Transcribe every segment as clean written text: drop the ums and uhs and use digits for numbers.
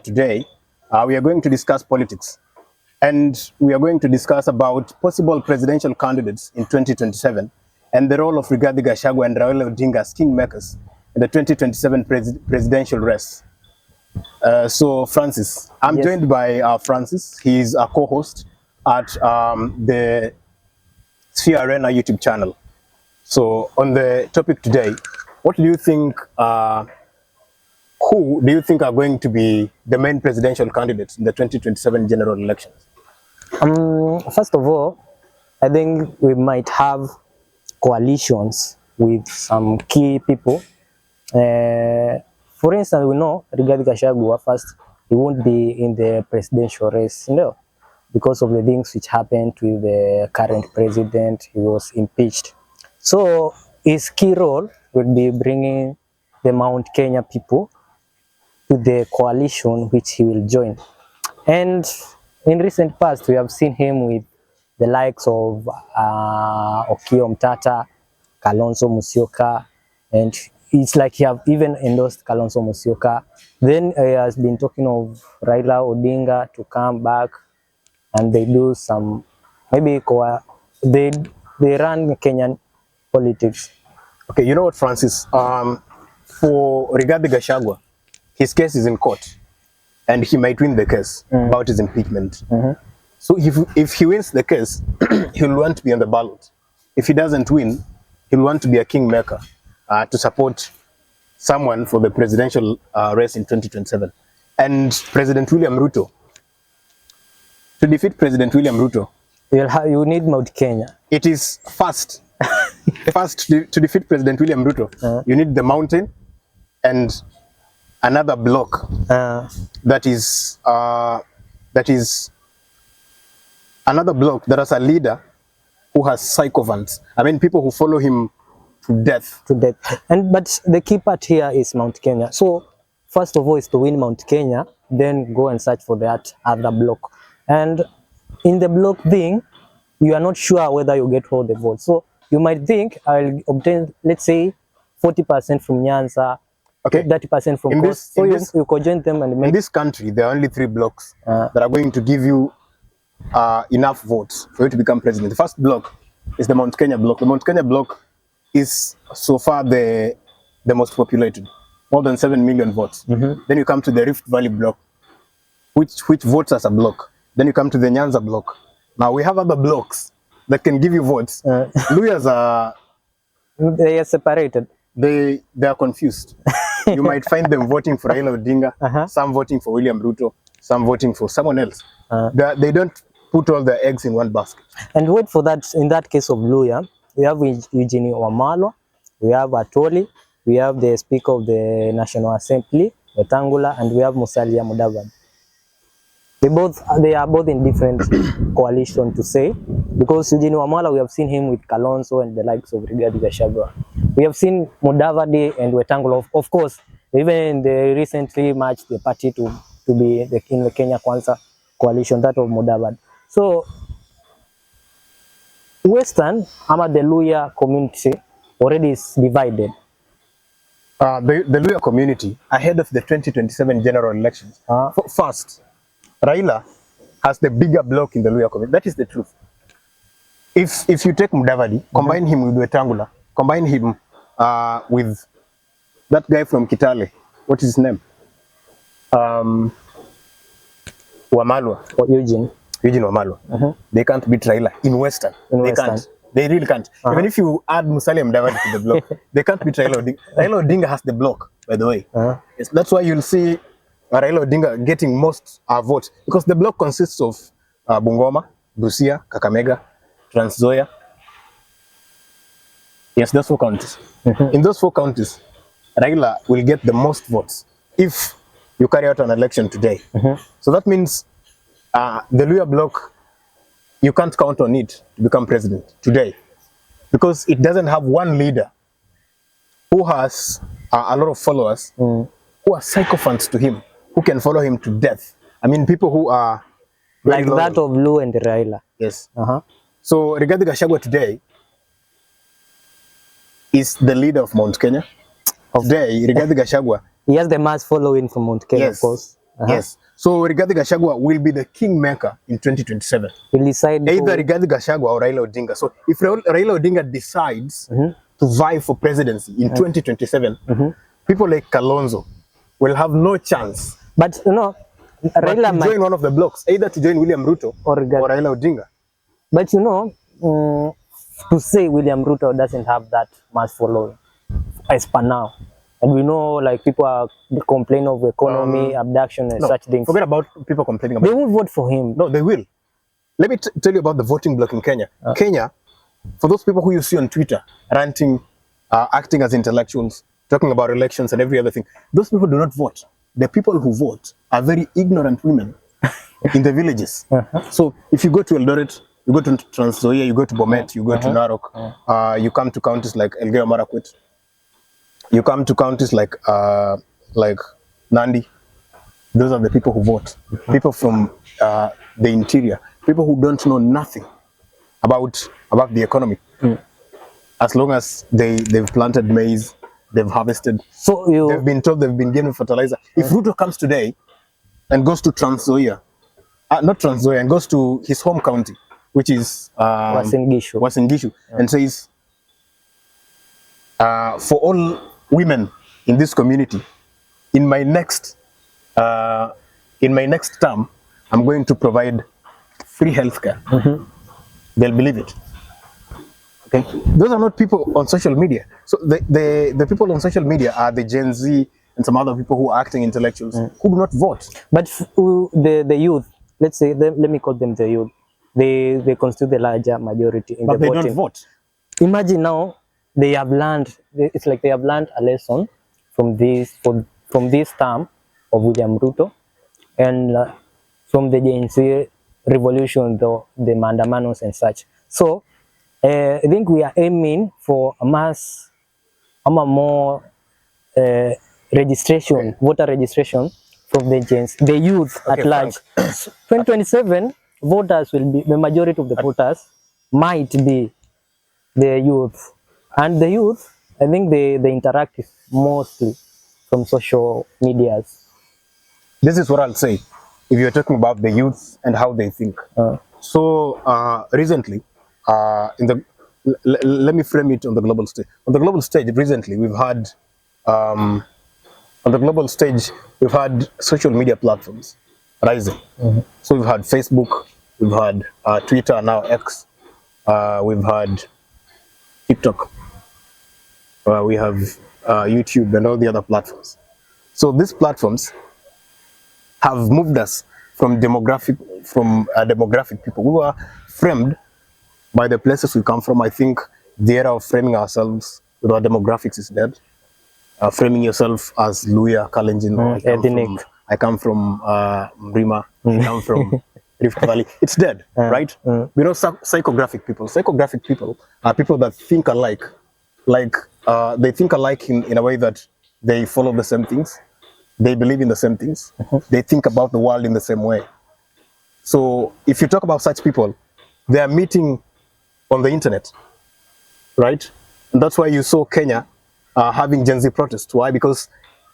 Today, we are going to discuss politics, and we are going to discuss about possible presidential candidates in 2027 and the role of Rigathi Gachagua and Raila Odinga as kingmakers in the 2027 presidential race. So, Francis, I'm joined by Francis. He's a co-host at the Sphere Arena YouTube channel. So, on the topic today, what do you think? Who do you think are going to be the main presidential candidates in the 2027 general elections? First of all, I think we might have coalitions with some key people. For instance, we know Rigathi Gachagua first, he won't be in the presidential race, because of the things which happened with the current president. He was impeached. So his key role will be bringing the Mount Kenya people to the coalition which he will join. And in recent past, we have seen him with the likes of Okiya Omtatah, Kalonzo Musyoka, and it's like he have even endorsed Kalonzo Musyoka. Then he has been talking of Raila Odinga to come back, and they do some, maybe they run Kenyan politics. Okay, you know what, Francis? For Rigathi Gachagua, his case is in court, and he might win the case about his impeachment. So if he wins the case, he'll want to be on the ballot. If he doesn't win, he'll want to be a kingmaker to support someone for the presidential race in 2027. And President William Ruto, to defeat President William Ruto, You need Mount Kenya. it is first. First, to defeat President William Ruto, you need the mountain and another block that is another block that has a leader who has sycophants. I mean, people who follow him to death. But the key part here is Mount Kenya. So first of all is to win Mount Kenya, then go and search for that other block. And in the block thing, you are not sure whether you get all the votes. So you might think I'll obtain, let's say, 40% from Nyanza, Okay. 30% from Coast. So you conjoin them and make... In this country, there are only 3 blocks that are going to give you enough votes for you to become president. The first block is the Mount Kenya block. The Mount Kenya block is so far the most populated, more than 7 million votes. Then you come to the Rift Valley block, which votes as a block. Then you come to the Nyanza block. Now we have other blocks that can give you votes. Luyas are... They are separated. They are confused. You might find them voting for Raila Odinga, some voting for William Ruto, some voting for someone else. They don't put all their eggs in one basket. And wait for that. In that case of Luya, we have Eugene Wamalwa, we have Atoli, we have the Speaker of the National Assembly, Wetangula, and we have Musalia Mudavadi. They are both in different coalition, to say, because Eugene Wamalwa, we have seen him with Kalonzo and the likes of Rigathi Gachagua. We have seen Mudavadi and Wetangula, of course. Even they recently matched the party to be in the Kenya Kwanza coalition, that of Mudavadi. So Western, the Luya community already is divided. The Luya community, ahead of the 2027 general elections, first, Raila has the bigger block in the Luya community. That is the truth. If you take Mudavadi, combine him with Wetangula, combine him with that guy from Kitale, what is his name? Wamalwa. Eugene Wamalwa. They can't beat Raila in Western. Can't. They really can't. Even if you add Musalia Mudavadi to the block, they can't beat Raila Odinga. Raila Odinga has the block, by the way. Yes, that's why you'll see Raila Odinga getting most votes, because the block consists of Bungoma, Busia, Kakamega, Trans Nzoia. Yes, those 4 counties. In those 4 counties, Raila will get the most votes if you carry out an election today. So that means the Luya block, you can't count on it to become president today, because it doesn't have one leader who has a lot of followers, who are sycophants to him, who can follow him to death. I mean, people who are like loyal. That of Lu and Raila. Yes. So Rigathi Gachagua today is the leader of Mount Kenya. Today, Rigathi Gachagua, he has the mass following from Mount Kenya, yes, of course. Yes. So Rigathi Gachagua will be the kingmaker in 2027. Will decide Either Rigathi Gachagua or Raila Odinga. So if Raila Odinga decides to vie for presidency in 2027, people like Kalonzo will have no chance But you know, but Raila to might join one of the blocks, either to join William Ruto or Raila Odinga. But you know, to say William Ruto doesn't have that much following as per now. And we know like people are complaining of economy, abduction and No, such things. forget about people complaining They about it. won't vote for him. No, they will. Let me tell you about the voting block in Kenya. Kenya, for those people who you see on Twitter ranting, acting as intellectuals, talking about elections and every other thing, those people do not vote. The people who vote are very ignorant women in the villages. So if you go to Eldoret, you go to Trans Nzoia, you go to Bomet, you go to Narok, you come to counties like Elgeyo Marakwet, you come to counties like Nandi. Those are the people who vote. People from the interior, people who don't know nothing about the economy. As long as they've planted maize, they've harvested, So they've been told they've been given fertilizer. If Ruto comes today and goes to Trans Nzoia, not Trans Nzoia, and goes to his home county, which is Uasin Gishu, and says, for all women in this community, in my next term, I'm going to provide free healthcare. They'll believe it. Okay, those are not people on social media. So the people on social media are the Gen Z and some other people who are acting intellectuals who do not vote. But the youth, let's say, let me call them the youth. They constitute the larger majority in But the they voting. don't vote. Imagine now they have learned. It's like they have learned a lesson from this term of William Ruto, and from the Gen Z revolution, the mandamanos and such. So I think we are aiming for a more registration, voter registration from the youth at large. 2027 voters will be the majority of the voters might be the youth, and the youth, I think they interact mostly from social medias. This is what I'll say. If you're talking about the youth and how they think. So recently, let me frame it on the global stage. On the global stage, recently we've had social media platforms rising. So we've had Facebook, we've had Twitter, now X, we've had TikTok, we have YouTube and all the other platforms. So these platforms have moved us from demographic people who are framed by the places we come from. I think the era of framing ourselves with our demographics is dead. Framing yourself as Luya, Kalenjin, I come from Mrima, I come from Rift Valley. It's dead, right? We know psychographic people. Psychographic people are people that think alike. They think alike in a way that they follow the same things. They believe in the same things. They think about the world in the same way. So if you talk about such people, they are meeting on the internet, right? And that's why you saw Kenya having Gen Z protests. Why? Because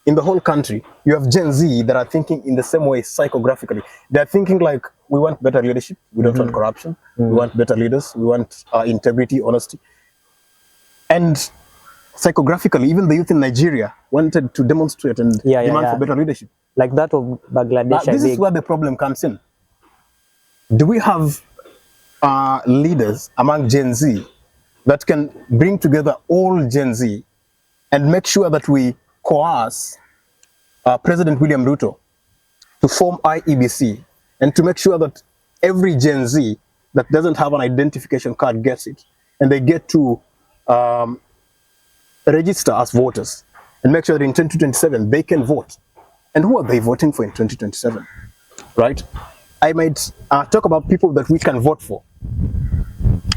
in the whole country, you have Gen Z that are thinking in the same way psychographically. They're thinking like, we want better leadership. We don't want corruption. We want better leaders. We want integrity, honesty. And psychographically, even the youth in Nigeria wanted to demonstrate and demand for better leadership. Like that of Bangladesh. This is where the problem comes in. Do we have leaders among Gen Z that can bring together all Gen Z and make sure that we coerce President William Ruto to form IEBC and to make sure that every Gen Z that doesn't have an identification card gets it, and they get to register as voters and make sure that in 2027 they can vote. And who are they voting for in 2027, right? I might talk about people that we can vote for.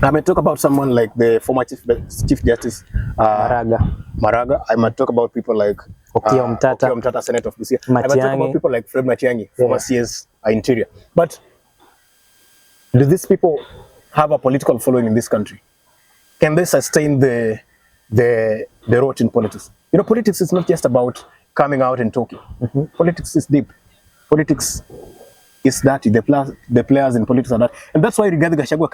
I might talk about someone like the former Chief Justice Maraga. I might talk about people like Okiya Omtata, Senator of this year. I might talk about people like Fred Matiang'i, former CS Interior. But do these people have a political following in this country? Can they sustain the road in politics? You know, politics is not just about coming out and talking. Politics is deep. Politics is that the players in politics are that, and that's why Rigathi Gachagua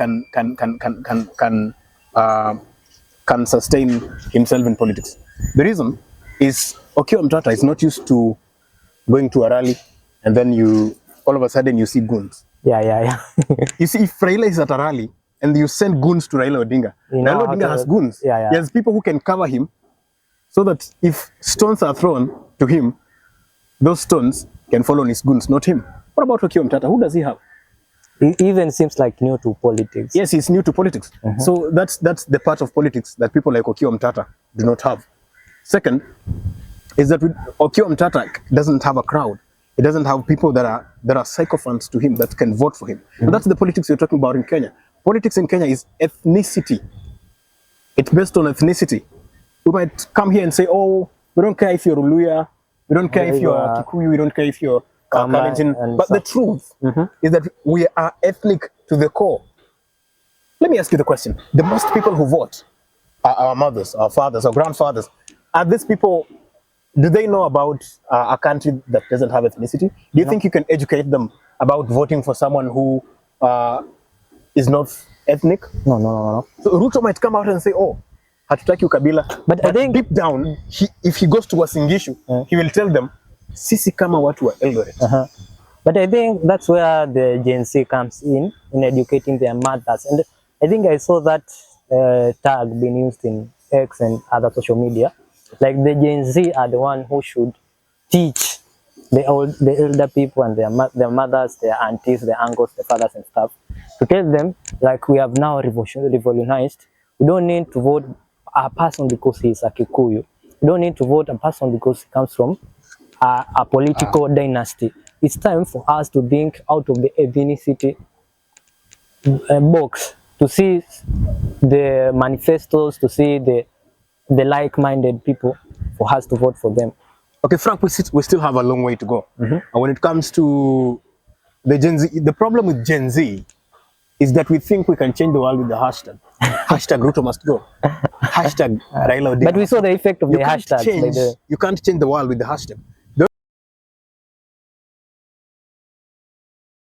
can sustain himself in politics. The reason is Okiya Mtata is not used to going to a rally and then you all of a sudden you see goons. Yeah. You see, if Raila is at a rally and you send goons to Raila Odinga, Raila Odinga has goons. Yeah. He has people who can cover him so that if stones are thrown to him, those stones can fall on his goons, not him. What about Okiya Mtata? Who does he have? He even seems like new to politics. Yes, he's new to politics. So that's the part of politics that people like Okiya Mtata do not have. Second, is that Okiya Mtata doesn't have a crowd. He doesn't have people that are sycophants to him that can vote for him. And that's the politics you're talking about in Kenya. Politics in Kenya is ethnicity. It's based on ethnicity. We might come here and say, oh, we don't care if you're Luya, we don't care if you're Kikuyu, we don't care if you're Kalenjin. But the truth is that we are ethnic to the core. Let me ask you the question. The most people who vote are our mothers, our fathers, our grandfathers. Are these people, do they know about a country that doesn't have ethnicity? Do you think you can educate them about voting for someone who is not ethnic? No. So Ruto might come out and say, oh, hatutaki ukabila. But I think deep down, if he goes to Uasin Gishu, he will tell them, sisi kama watu wa Eldoret. But I think that's where the Gen Z comes in educating their mothers. And I think I saw that tag being used in X and other social media. Like the Gen Z are the one who should teach the elder people and their mothers, their aunties, their uncles, their fathers and stuff, to tell them, like, we have now revolutionized. We don't need to vote a person because he's a Kikuyu. We don't need to vote a person because he comes from a political dynasty. It's time for us to think out of the ethnicity box, to see the manifestos, to see the like-minded people, for us to vote for them. Okay, Frank, we still have a long way to go. And when it comes to the Gen Z, the problem with Gen Z is that we think we can change the world with the hashtag. Hashtag Ruto must go. Hashtag Raila Odinga. But we saw the effect of the hashtag. You can't change the world with the hashtag.